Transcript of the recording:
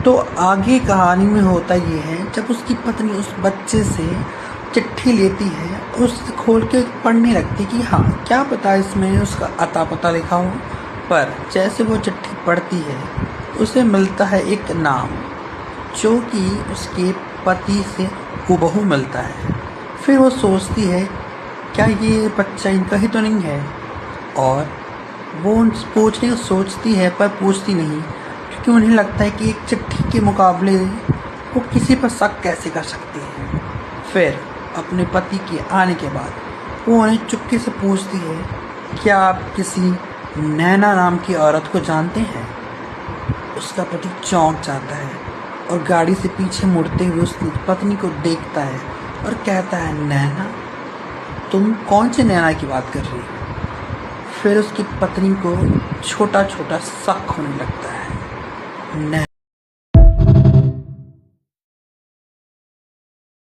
तो आगे कहानी में होता ये है, जब उसकी पत्नी उस बच्चे से चिट्ठी लेती है, उस खोल के पढ़ने लगती कि हाँ क्या पता इसमें उसका अता पता लिखा हो। पर जैसे वो चिट्ठी पढ़ती है, उसे मिलता है एक नाम जो कि उसके पति से हूबहू मिलता है। फिर वो सोचती है क्या ये बच्चा इनका ही तो नहीं है, और वो पूछने को सोचती है पर पूछती नहीं, क्योंकि उन्हें लगता है कि एक चिट्ठी के मुकाबले वो किसी पर शक कैसे कर सकती है। फिर अपने पति के आने के बाद वो उन्हें चुपके से पूछती है, क्या आप किसी नैना नाम की औरत को जानते हैं? उसका पति चौंक जाता है और गाड़ी से पीछे मुड़ते हुए उसकी पत्नी को देखता है और कहता है, नैना? तुम कौन से नैना की बात कर रही हो? फिर उसकी पत्नी को छोटा छोटा शक होने लगता है।